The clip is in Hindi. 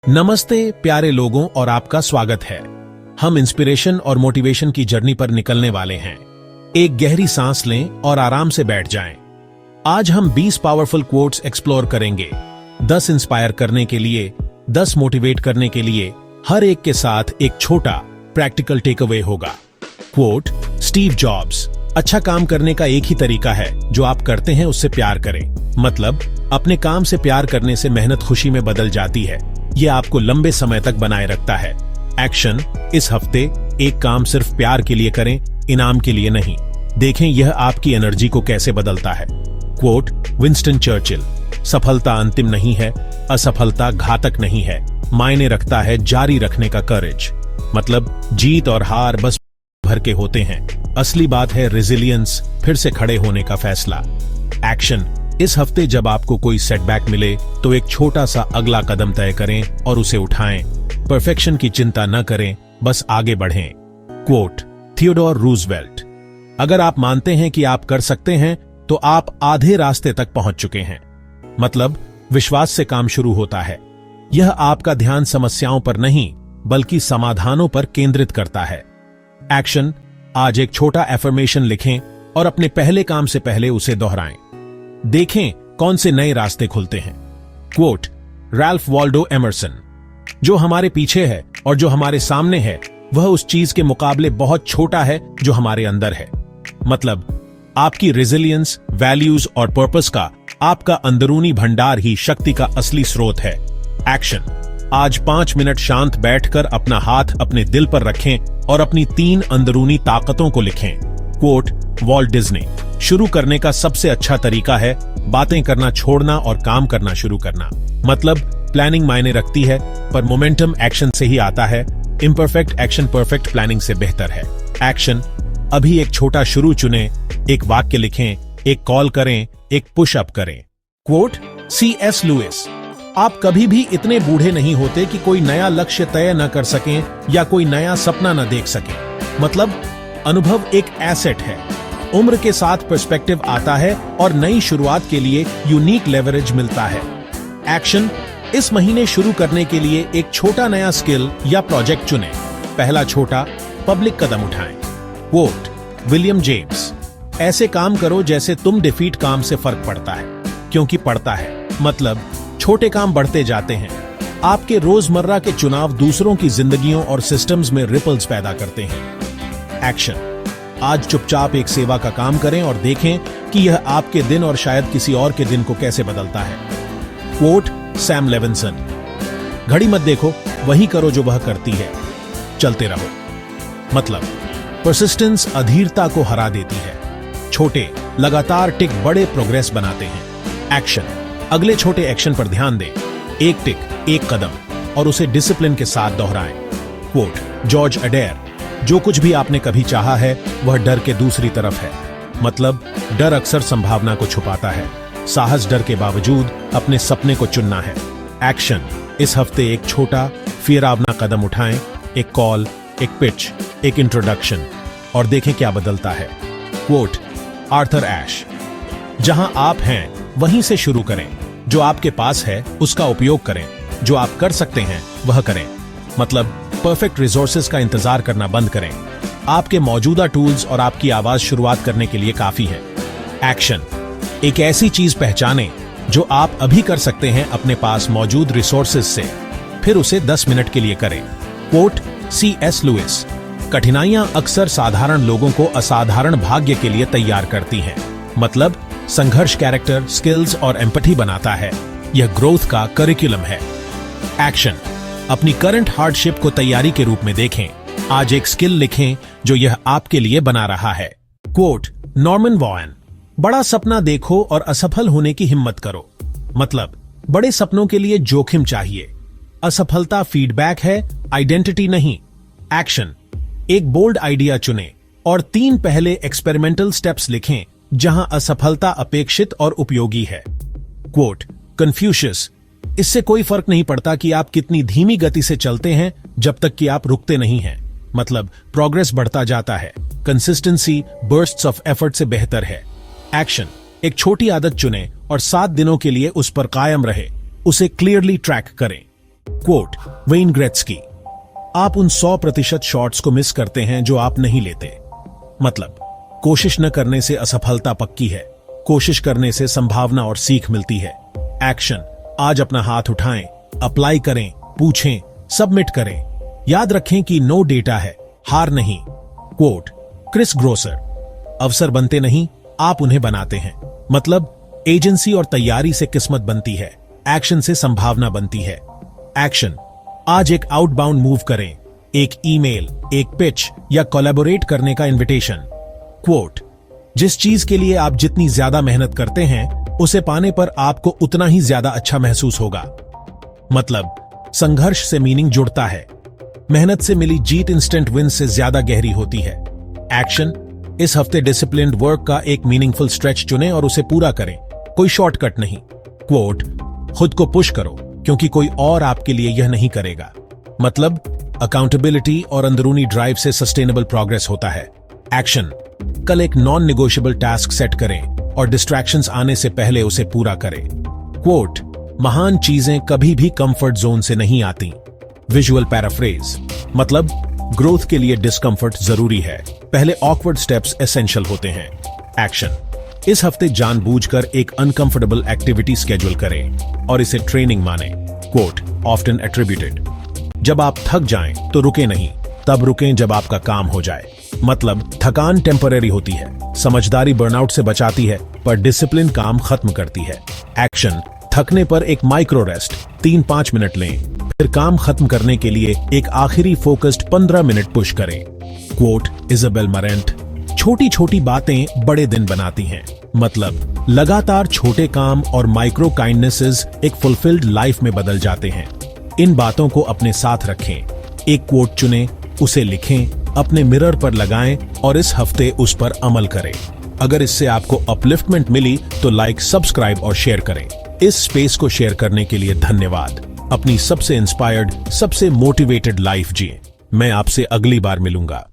नमस्ते प्यारे लोगों और आपका स्वागत है। हम इंस्पिरेशन और मोटिवेशन की जर्नी पर निकलने वाले हैं। एक गहरी सांस लें और आराम से बैठ जाएं। आज हम 20 पावरफुल कोट्स एक्सप्लोर करेंगे। 10 इंस्पायर करने के लिए, 10 मोटिवेट करने के लिए, हर एक के साथ एक छोटा प्रैक्टिकल टेक अवे होगा। कोट स्टीव जॉब्स, अच्छा काम करने का एक ही तरीका है, जो आप करते हैं उससे प्यार करें। मतलब अपने काम से प्यार करने से मेहनत खुशी में बदल जाती है। यह आपको लंबे समय तक बनाए रखता है। एक्शन, इस हफ्ते एक काम सिर्फ प्यार के लिए करें, इनाम के लिए नहीं। देखें यह आपकी एनर्जी को कैसे बदलता है। क्वोट विंस्टन चर्चिल, सफलता अंतिम नहीं है, असफलता घातक नहीं है, मायने रखता है जारी रखने का करेज। मतलब जीत और हार बस भर के होते हैं, असली बात है रेजिलियंस, फिर से खड़े होने का फैसला। एक्शन, इस हफ्ते जब आपको कोई सेटबैक मिले तो एक छोटा सा अगला कदम तय करें और उसे उठाएं। परफेक्शन की चिंता न करें, बस आगे बढ़ें। क्वोट थियोडोर रूजवेल्ट, अगर आप मानते हैं कि आप कर सकते हैं तो आप आधे रास्ते तक पहुंच चुके हैं। मतलब विश्वास से काम शुरू होता है। यह आपका ध्यान समस्याओं पर नहीं बल्कि समाधानों पर केंद्रित करता है। एक्शन, आज एक छोटा एफर्मेशन लिखें और अपने पहले काम से पहले उसे दोहराएं। देखें कौन से नए रास्ते खुलते हैं। क्वोट रैल्फ वॉल्डो एमरसन, जो हमारे पीछे है और जो हमारे सामने है वह उस चीज के मुकाबले बहुत छोटा है जो हमारे अंदर है। मतलब आपकी रेजिलियंस, वैल्यूज और पर्पस का आपका अंदरूनी भंडार ही शक्ति का असली स्रोत है। एक्शन, आज 5 मिनट शांत बैठकर अपना हाथ अपने दिल पर रखें और अपनी 3 अंदरूनी ताकतों को लिखें। क्वोट वॉल्ट डिज्नी, शुरू करने का सबसे अच्छा तरीका है बातें करना छोड़ना और काम करना शुरू करना। मतलब प्लानिंग मायने रखती है पर मोमेंटम एक्शन से ही आता है। इम्परफेक्ट एक्शन परफेक्ट प्लानिंग से बेहतर है। एक्शन, अभी एक छोटा शुरू चुनें, एक वाक्य लिखें, एक कॉल करें, एक पुश अप करें। Quote C.S. लुइस, आप कभी भी इतने बूढ़े नहीं होते कि कोई नया लक्ष्य तय न कर सकें या कोई नया सपना न देख सकें। मतलब अनुभव एक एसेट है। उम्र के साथ पर्सपेक्टिव आता है और नई शुरुआत के लिए यूनिक लेवरेज मिलता है। एक्शन, इस महीने शुरू करने के लिए एक छोटा नया स्किल या प्रोजेक्ट चुनें। पहला छोटा पब्लिक कदम उठाएं। क्वोट विलियम जेम्स, ऐसे काम करो जैसे तुम डिफीट काम से फर्क पड़ता है, क्योंकि पड़ता है। मतलब छोटे काम बढ़ते जाते हैं। आपके रोजमर्रा के चुनाव दूसरों की जिंदगियों और सिस्टम्स में रिपल्स पैदा करते हैं। एक्शन, आज चुपचाप एक सेवा का काम करें और देखें कि यह आपके दिन और शायद किसी और के दिन को कैसे बदलता है। क्वोट सैम लेविंसन, घड़ी मत देखो, वही करो जो वह करती है, चलते रहो। मतलब परसिस्टेंस अधीरता को हरा देती है। छोटे लगातार टिक बड़े प्रोग्रेस बनाते हैं। एक्शन, अगले छोटे एक्शन पर ध्यान दें, एक टिक एक कदम, और उसे डिसिप्लिन के साथ दोहराएं। क्वोट जॉर्ज अडेर, जो कुछ भी आपने कभी चाहा है वह डर के दूसरी तरफ है। मतलब डर अक्सर संभावना को छुपाता है। साहस डर के बावजूद अपने सपने को चुनना है। एक्शन, इस हफ्ते एक छोटा फिरावना कदम उठाएं, एक कॉल, एक पिच, एक इंट्रोडक्शन, और देखें क्या बदलता है। क्वोट आर्थर एश, जहां आप हैं वहीं से शुरू करें। जो आपके पास है उसका उपयोग करें, जो आप कर सकते हैं वह करें। मतलब परफेक्ट रिसोर्सेज का इंतजार करना बंद करें। आपके मौजूदा टूल्स और आपकी आवाज शुरुआत करने के लिए काफी है। एक्शन, एक ऐसी चीज पहचानें जो आप अभी कर सकते हैं अपने पास मौजूद रिसोर्सेज से, फिर उसे 10 मिनट के लिए करें। Quote C.S. लुइस, कठिनाइयां अक्सर साधारण लोगों को असाधारण भाग्य के लिए तैयार करती हैं। मतलब संघर्ष कैरेक्टर, स्किल्स और एम्पैथी बनाता है। यह ग्रोथ का करिकुलम है। एक्शन, अपनी करंट हार्डशिप को तैयारी के रूप में देखें। आज एक स्किल लिखें जो यह आपके लिए बना रहा है। क्वोट नॉर्मन वॉयन, बड़ा सपना देखो और असफल होने की हिम्मत करो। मतलब बड़े सपनों के लिए जोखिम चाहिए। असफलता फीडबैक है, आइडेंटिटी नहीं। एक्शन, एक बोल्ड आइडिया चुनें और 3 पहले एक्सपेरिमेंटल स्टेप्स लिखें जहां असफलता अपेक्षित और उपयोगी है। क्वोट कन्फ्यूशियस, इससे कोई फर्क नहीं पड़ता कि आप कितनी धीमी गति से चलते हैं जब तक कि आप रुकते नहीं हैं। मतलब प्रोग्रेस बढ़ता जाता है। कंसिस्टेंसी बर्स्ट्स ऑफ एफर्ट से बेहतर है। एक्शन, एक छोटी आदत चुनें और 7 दिनों के लिए उस पर कायम रहे। उसे क्लियरली ट्रैक करें। क्वोट वेन ग्रेट्स्की, आप उन 100% शॉट्स को मिस करते हैं जो आप नहीं लेते। मतलब, कोशिश न करने से असफलता पक्की है, कोशिश करने से संभावना और सीख मिलती है। एक्शन, आज अपना हाथ उठाएं, अप्लाई करें, पूछें, सबमिट करें। याद रखें कि नो डेटा है, हार नहीं। क्वोट क्रिस ग्रोसर, अवसर बनते नहीं, आप उन्हें बनाते हैं। मतलब, एजेंसी और तैयारी से किस्मत बनती है, एक्शन से संभावना बनती है। एक्शन, आज एक आउटबाउंड मूव करें, एक ईमेल, एक पिच या कोलैबोरेट करने का इनविटेशन। क्वोट, जिस चीज के लिए आप जितनी ज्यादा मेहनत करते हैं, उसे पाने पर आपको उतना ही ज्यादा अच्छा महसूस होगा। मतलब, संघर्ष से मीनिंग जुड़ता है, मेहनत से मिली जीत इंस्टेंट विन से ज्यादा गहरी होती है। एक्शन, इस हफ्ते डिसिप्लिन्ड वर्क का एक मीनिंगफुल स्ट्रेच चुनें और उसे पूरा करें, कोई शॉर्टकट नहीं। क्वोट, खुद को पुश करो क्योंकि कोई और आपके लिए यह नहीं करेगा। मतलब, अकाउंटेबिलिटी और अंदरूनी ड्राइव से सस्टेनेबल प्रोग्रेस होता है। एक्शन, कल एक नॉन निगोशिएबल टास्क सेट करें और डिस्ट्रैक्शंस आने से पहले उसे पूरा करें। क्वोट, महान चीजें कभी भी कंफर्ट जोन से नहीं आती। विजुअल पैराफ्रेज, मतलब, ग्रोथ के लिए डिस्कंफर्ट जरूरी है, पहले ऑकवर्ड स्टेप्स एसेंशियल होते हैं। एक्शन, इस हफ्ते जानबूझकर एक अनकंफर्टेबल एक्टिविटी स्केड्यूल करें और इसे ट्रेनिंग माने। क्वोट ऑफ्टन एट्रीब्यूटेड, जब आप थक जाएं तो रुके नहीं, तब रुकें जब आपका काम हो जाए। मतलब, थकान टेम्परेरी होती है, समझदारी बर्नआउट से बचाती है, पर डिसिप्लिन काम खत्म करती है। एक्शन, थकने पर एक माइक्रो रेस्ट 3-5 मिनट लें, फिर काम खत्म करने के लिए एक आखिरी फोकस्ड 15 मिनट पुश करें। क्वोट इजाबेल मरेंट, छोटी छोटी बातें बड़े दिन बनाती हैं। मतलब, लगातार छोटे काम और माइक्रो काइंडनेसेस एक फुलफिल्ड लाइफ में बदल जाते हैं। इन बातों को अपने साथ रखें, एक क्वोट चुनें, उसे लिखें, अपने मिरर पर लगाएं और इस हफ्ते उस पर अमल करें। अगर इससे आपको अपलिफ्टमेंट मिली तो लाइक, सब्सक्राइब और शेयर करें। इस स्पेस को शेयर करने के लिए धन्यवाद। अपनी सबसे इंस्पायर्ड, सबसे मोटिवेटेड लाइफ जिए। मैं आपसे अगली बार मिलूंगा।